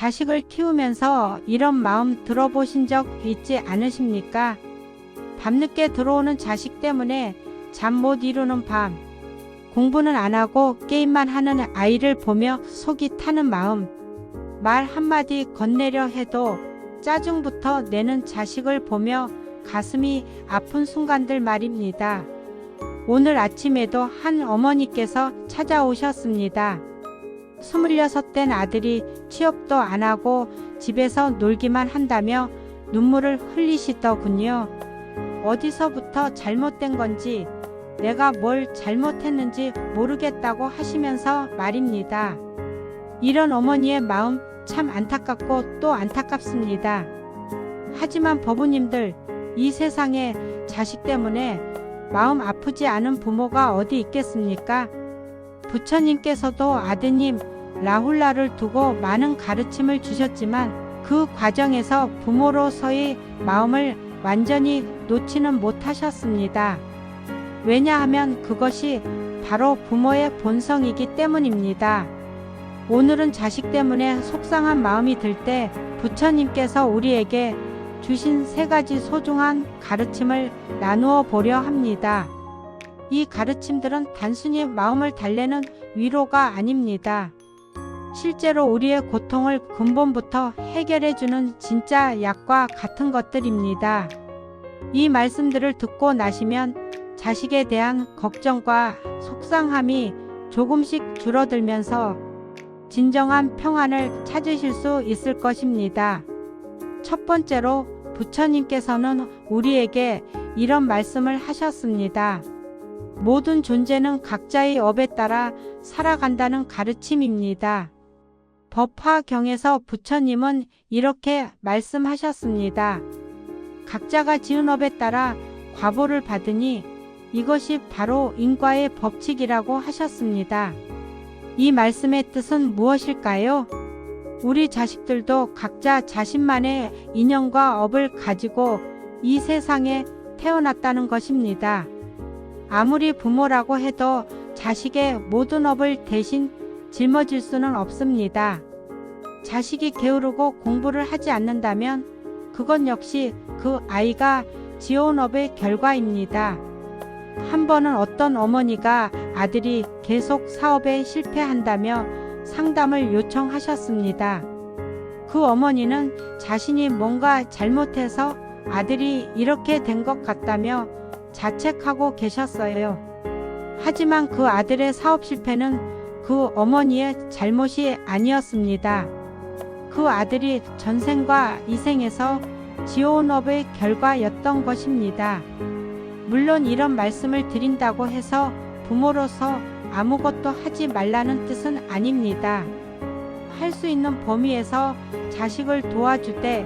자식을 키우면서 이런 마음 들어보신 적 있지 않으십니까? 밤늦게 들어오는 자식 때문에 잠 못 이루는 밤, 공부는 안 하고 게임만 하는 아이를 보며 속이 타는 마음, 말 한마디 건네려 해도 짜증부터 내는 자식을 보며 가슴이 아픈 순간들 말입니다. 오늘 아침에도 한 어머니께서 찾아오셨습니다. 26 된 아들이 취업도 안 하고 집에서 놀기만 한다며 눈물을 흘리시더군요. 어디서부터 잘못된 건지 내가 뭘 잘못했는지 모르겠다고 하시면서 말입니다. 이런 어머니의 마음 참 안타깝고 또 안타깝습니다. 하지만 법부님들, 이 세상에 자식 때문에 마음 아프지 않은 부모가 어디 있겠습니까? 부처님께서도 아드님 라훌라를 두고 많은 가르침을 주셨지만 그 과정에서 부모로서의 마음을 완전히 놓지는 못하셨습니다. 왜냐하면 그것이 바로 부모의 본성이기 때문입니다. 오늘은 자식 때문에 속상한 마음이 들 때 부처님께서 우리에게 주신 3가지 소중한 가르침을 나누어 보려 합니다. 이 가르침들은 단순히 마음을 달래는 위로가 아닙니다. 실제로 우리의 고통을 근본부터 해결해주는 진짜 약과 같은 것들입니다. 이 말씀들을 듣고 나시면 자식에 대한 걱정과 속상함이 조금씩 줄어들면서 진정한 평안을 찾으실 수 있을 것입니다. 첫 번째로 부처님께서는 우리에게 이런 말씀을 하셨습니다. 모든 존재는 각자의 업에 따라 살아간다는 가르침입니다. 법화경에서 부처님은 이렇게 말씀하셨습니다. 각자가 지은 업에 따라 과보를 받으니 이것이 바로 인과의 법칙이라고 하셨습니다. 이 말씀의 뜻은 무엇일까요? 우리 자식들도 각자 자신만의 인연과 업을 가지고 이 세상에 태어났다는 것입니다. 아무리 부모라고 해도 자식의 모든 업을 대신 짊어질 수는 없습니다. 자식이 게으르고 공부를 하지 않는다면 그건 역시 그 아이가 지어온 업의 결과입니다. 한 번은 어떤 어머니가 아들이 계속 사업에 실패한다며 상담을 요청하셨습니다. 그 어머니는 자신이 뭔가 잘못해서 아들이 이렇게 된 것 같다며 자책하고 계셨어요. 하지만 그 아들의 사업 실패는 그 어머니의 잘못이 아니었습니다. 그 아들이 전생과 이생에서 지어온 업의 결과였던 것입니다. 물론 이런 말씀을 드린다고 해서 부모로서 아무것도 하지 말라는 뜻은 아닙니다. 할 수 있는 범위에서 자식을 도와주되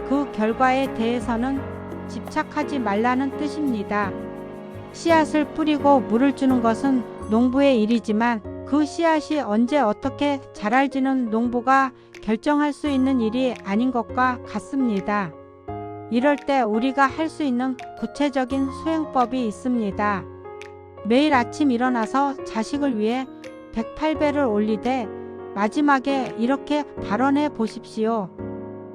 그 결과에 대해서는 집착하지 말라는 뜻입니다. 씨앗을 뿌리고 물을 주는 것은 농부의 일이지만 그 씨앗이 언제 어떻게 자랄지는 농부가 결정할 수 있는 일이 아닌 것과 같습니다. 이럴 때 우리가 할 수 있는 구체적인 수행법이 있습니다. 매일 아침 일어나서 자식을 위해 108배를 올리되 마지막에 이렇게 발언해 보십시오.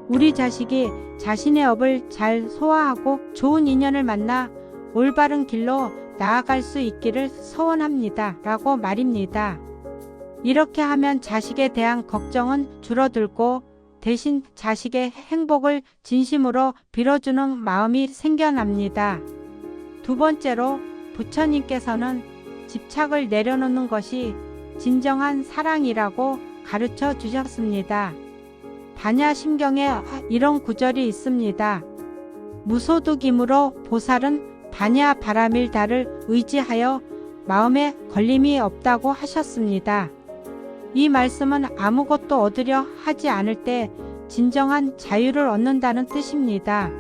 우리 자식이 자신의 업을 잘 소화하고 좋은 인연을 만나 올바른 길로 나아갈 수 있기를 소원합니다. 라고 말입니다. 이렇게 하면 자식에 대한 걱정은 줄어들고 대신 자식의 행복을 진심으로 빌어주는 마음이 생겨납니다. 두 번째로 부처님께서는 집착을 내려놓는 것이 진정한 사랑이라고 가르쳐 주셨습니다. 반야심경에 이런 구절이 있습니다. 무소득이므로 보살은 반야 바라밀다를 의지하여 마음에 걸림이 없다고 하셨습니다. 이 말씀은 아무것도 얻으려 하지 않을 때 진정한 자유를 얻는다는 뜻입니다.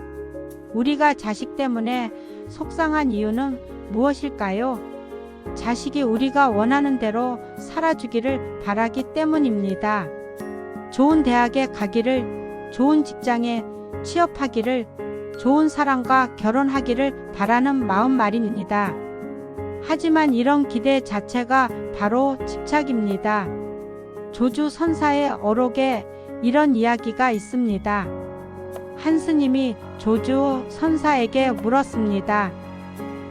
우리가 자식 때문에 속상한 이유는 무엇일까요? 자식이 우리가 원하는 대로 살아주기를 바라기 때문입니다. 좋은 대학에 가기를, 좋은 직장에 취업하기를, 좋은 사람과 결혼하기를 바라는 마음 말입니다. 하지만 이런 기대 자체가 바로 집착입니다. 조주 선사의 어록에 이런 이야기가 있습니다. 한 스님이 조주 선사에게 물었습니다.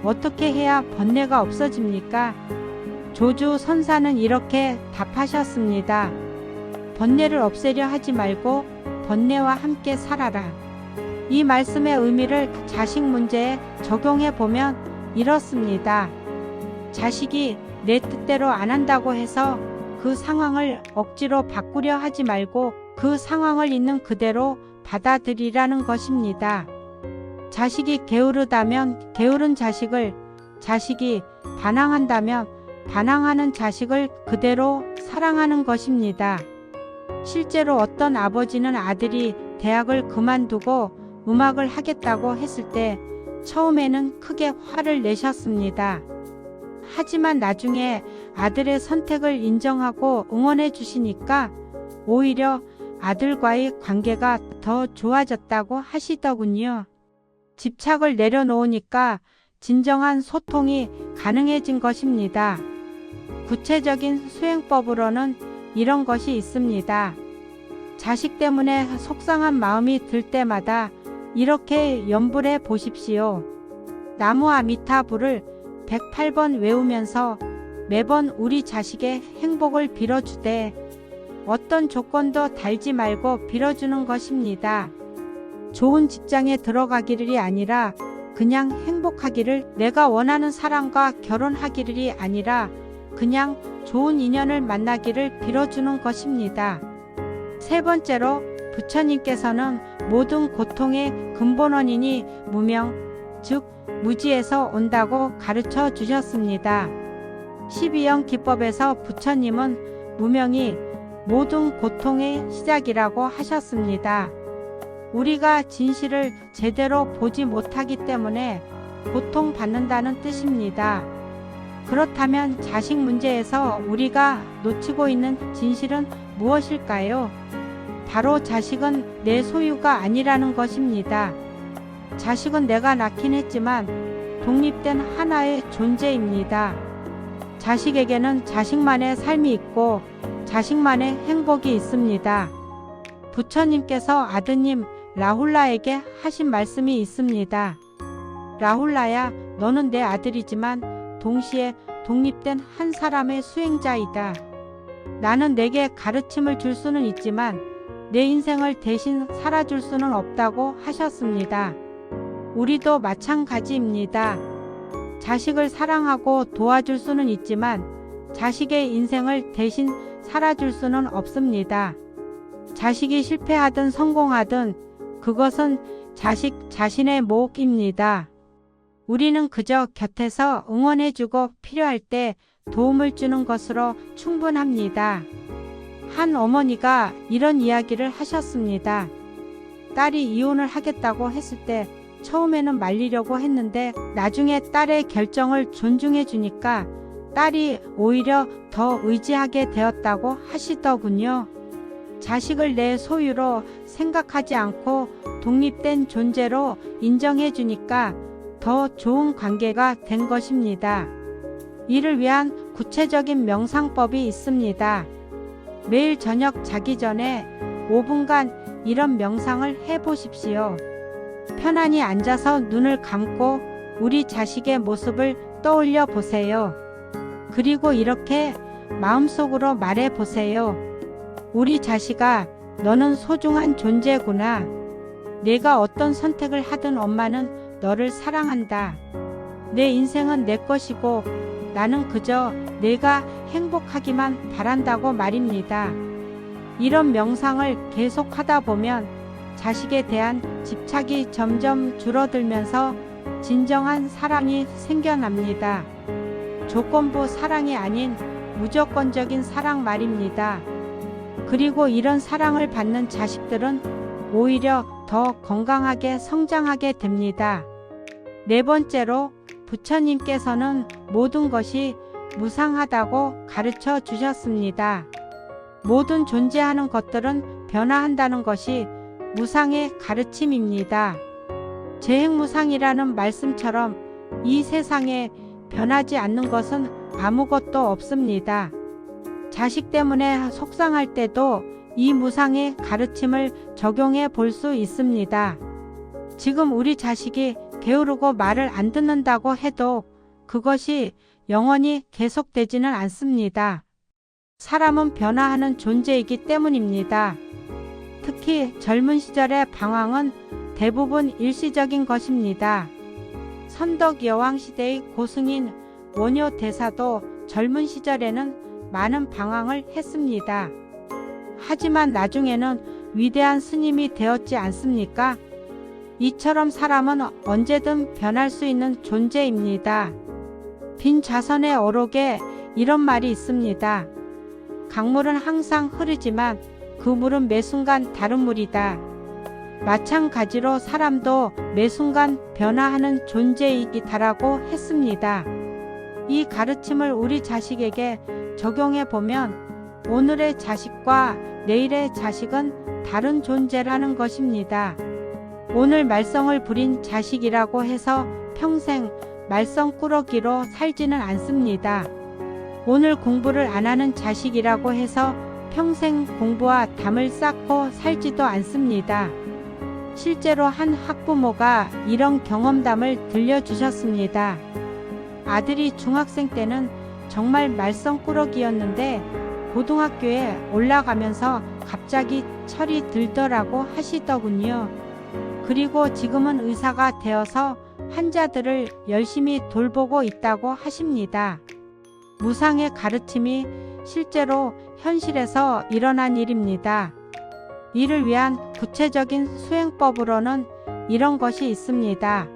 어떻게 해야 번뇌가 없어집니까? 조주 선사는 이렇게 답하셨습니다. 번뇌를 없애려 하지 말고 번뇌와 함께 살아라. 이 말씀의 의미를 자식 문제에 적용해 보면 이렇습니다. 자식이 내 뜻대로 안 한다고 해서 그 상황을 억지로 바꾸려 하지 말고 그 상황을 있는 그대로 받아들이라는 것입니다. 자식이 게으르다면 게으른 자식을, 자식이 반항한다면 반항하는 자식을 그대로 사랑하는 것입니다. 실제로 어떤 아버지는 아들이 대학을 그만두고 음악을 하겠다고 했을 때 처음에는 크게 화를 내셨습니다. 하지만 나중에 아들의 선택을 인정하고 응원해 주시니까 오히려 아들과의 관계가 더 좋아졌다고 하시더군요. 집착을 내려놓으니까 진정한 소통이 가능해진 것입니다. 구체적인 수행법으로는 이런 것이 있습니다. 자식 때문에 속상한 마음이 들 때마다 이렇게 염불해 보십시오. 나무 아미타불을 108번 외우면서 매번 우리 자식의 행복을 빌어주되 어떤 조건도 달지 말고 빌어주는 것입니다. 좋은 직장에 들어가기를이 아니라 그냥 행복하기를, 내가 원하는 사람과 결혼하기를이 아니라 그냥 좋은 인연을 만나기를 빌어주는 것입니다. 세 번째로 부처님께서는 모든 고통의 근본원인이 무명, 즉 무지에서 온다고 가르쳐 주셨습니다. 12형 기법에서 부처님은 무명이 모든 고통의 시작이라고 하셨습니다. 우리가 진실을 제대로 보지 못하기 때문에 고통받는다는 뜻입니다. 그렇다면 자식 문제에서 우리가 놓치고 있는 진실은 무엇일까요? 바로 자식은 내 소유가 아니라는 것입니다. 자식은 내가 낳긴 했지만 독립된 하나의 존재입니다. 자식에게는 자식만의 삶이 있고 자식만의 행복이 있습니다. 부처님께서 아드님 라훌라에게 하신 말씀이 있습니다. 라훌라야, 너는 내 아들이지만 동시에 독립된 한 사람의 수행자이다. 나는 내게 가르침을 줄 수는 있지만 내 인생을 대신 살아줄 수는 없다고 하셨습니다. 우리도 마찬가지입니다. 자식을 사랑하고 도와줄 수는 있지만 자식의 인생을 대신 살아줄 수는 없습니다. 자식이 실패하든 성공하든 그것은 자식 자신의 몫입니다. 우리는 그저 곁에서 응원해주고 필요할 때 도움을 주는 것으로 충분합니다. 한 어머니가 이런 이야기를 하셨습니다. 딸이 이혼을 하겠다고 했을 때 처음에는 말리려고 했는데 나중에 딸의 결정을 존중해 주니까 딸이 오히려 더 의지하게 되었다고 하시더군요. 자식을 내 소유로 생각하지 않고 독립된 존재로 인정해 주니까 더 좋은 관계가 된 것입니다. 이를 위한 구체적인 명상법이 있습니다. 매일 저녁 자기 전에 5분간 이런 명상을 해보십시오. 편안히 앉아서 눈을 감고 우리 자식의 모습을 떠올려 보세요. 그리고 이렇게 마음속으로 말해 보세요. 우리 자식아, 너는 소중한 존재구나. 내가 어떤 선택을 하든 엄마는 너를 사랑한다. 내 인생은 내 것이고 나는 그저 내가 행복하기만 바란다고 말입니다. 이런 명상을 계속하다 보면 자식에 대한 집착이 점점 줄어들면서 진정한 사랑이 생겨납니다. 조건부 사랑이 아닌 무조건적인 사랑 말입니다. 그리고 이런 사랑을 받는 자식들은 오히려 더 건강하게 성장하게 됩니다. 네 번째로 부처님께서는 모든 것이 무상하다고 가르쳐 주셨습니다. 모든 존재하는 것들은 변화한다는 것이 무상의 가르침입니다. 재행무상이라는 말씀처럼 이 세상에 변하지 않는 것은 아무것도 없습니다. 자식 때문에 속상할 때도 이 무상의 가르침을 적용해 볼 수 있습니다. 지금 우리 자식이 게으르고 말을 안 듣는다고 해도 그것이 영원히 계속되지는 않습니다. 사람은 변화하는 존재이기 때문입니다. 특히 젊은 시절의 방황은 대부분 일시적인 것입니다. 선덕 여왕 시대의 고승인 원효 대사도 젊은 시절에는 많은 방황을 했습니다. 하지만 나중에는 위대한 스님이 되었지 않습니까? 이처럼 사람은 언제든 변할 수 있는 존재입니다. 빈 좌선의 어록에 이런 말이 있습니다. 강물은 항상 흐르지만 그 물은 매 순간 다른 물이다. 마찬가지로 사람도 매 순간 변화하는 존재이기다라고 했습니다. 이 가르침을 우리 자식에게 적용해 보면 오늘의 자식과 내일의 자식은 다른 존재라는 것입니다. 오늘 말썽을 부린 자식이라고 해서 평생 말썽꾸러기로 살지는 않습니다. 오늘 공부를 안 하는 자식이라고 해서 평생 공부와 담을 쌓고 살지도 않습니다. 실제로 한 학부모가 이런 경험담을 들려주셨습니다. 아들이 중학생 때는 정말 말썽꾸러기였는데 고등학교에 올라가면서 갑자기 철이 들더라고 하시더군요. 그리고 지금은 의사가 되어서 환자들을 열심히 돌보고 있다고 하십니다. 무상의 가르침이 실제로 현실에서 일어난 일입니다. 이를 위한 구체적인 수행법으로는 이런 것이 있습니다.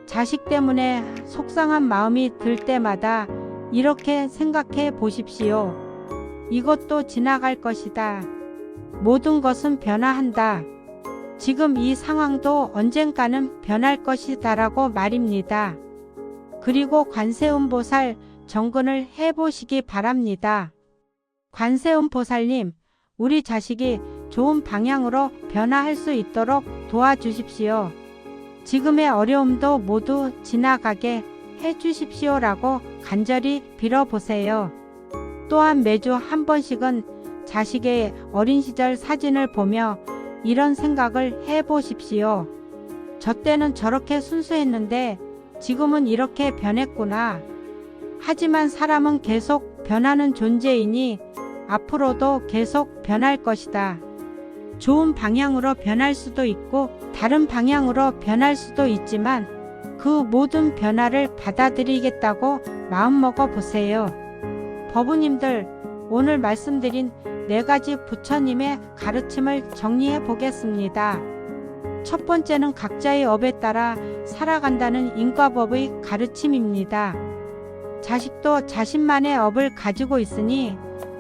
자식 때문에 속상한 마음이 들 때마다 이렇게 생각해 보십시오. 이것도 지나갈 것이다. 모든 것은 변화한다. 지금 이 상황도 언젠가는 변할 것이다 라고 말입니다. 그리고 관세음보살 정근을 해보시기 바랍니다. 관세음보살님, 우리 자식이 좋은 방향으로 변화할 수 있도록 도와주십시오. 지금의 어려움도 모두 지나가게 해주십시오 라고 간절히 빌어보세요. 또한 매주 한 번씩은 자식의 어린 시절 사진을 보며 이런 생각을 해보십시오. 저 때는 저렇게 순수했는데 지금은 이렇게 변했구나. 하지만 사람은 계속 변하는 존재이니 앞으로도 계속 변할 것이다. 좋은 방향으로 변할 수도 있고 다른 방향으로 변할 수도 있지만 그 모든 변화를 받아들이겠다고 마음먹어 보세요. 법우님들, 오늘 말씀드린 4가지 부처님의 가르침을 정리해 보겠습니다. 첫 번째는 각자의 업에 따라 살아간다는 인과법의 가르침입니다. 자식도 자신만의 업을 가지고 있으니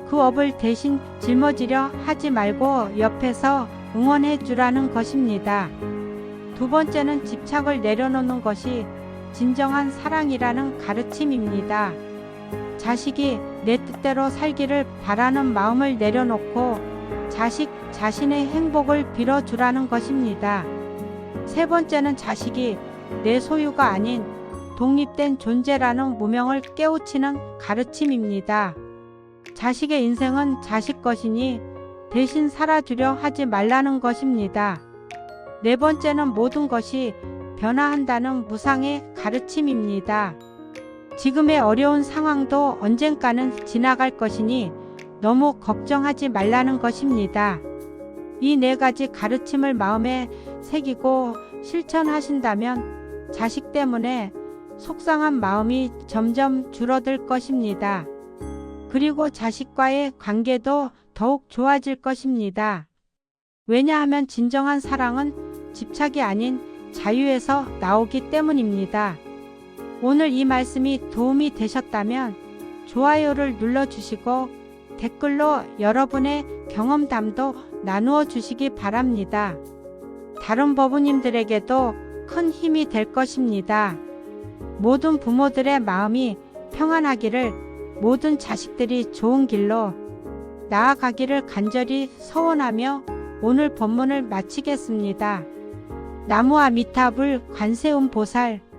그 업을 대신 짊어지려 하지 말고 옆에서 응원해 주라는 것입니다. 두 번째는 집착을 내려놓는 것이 진정한 사랑이라는 가르침입니다. 자식이 내 뜻대로 살기를 바라는 마음을 내려놓고 자식 자신의 행복을 빌어주라는 것입니다. 세 번째는 자식이 내 소유가 아닌 독립된 존재라는 무명을 깨우치는 가르침입니다. 자식의 인생은 자식 것이니 대신 살아주려 하지 말라는 것입니다. 네 번째는 모든 것이 변화한다는 무상의 가르침입니다. 지금의 어려운 상황도 언젠가는 지나갈 것이니 너무 걱정하지 말라는 것입니다. 이 4가지 가르침을 마음에 새기고 실천하신다면 자식 때문에 속상한 마음이 점점 줄어들 것입니다. 그리고 자식과의 관계도 더욱 좋아질 것입니다. 왜냐하면 진정한 사랑은 집착이 아닌 자유에서 나오기 때문입니다. 오늘 이 말씀이 도움이 되셨다면 좋아요를 눌러주시고 댓글로 여러분의 경험담도 나누어 주시기 바랍니다. 다른 법우님들에게도 큰 힘이 될 것입니다. 모든 부모들의 마음이 평안하기를, 모든 자식들이 좋은 길로 나아가기를 간절히 서원하며 오늘 법문을 마치겠습니다. 나무 아미타불 관세음보살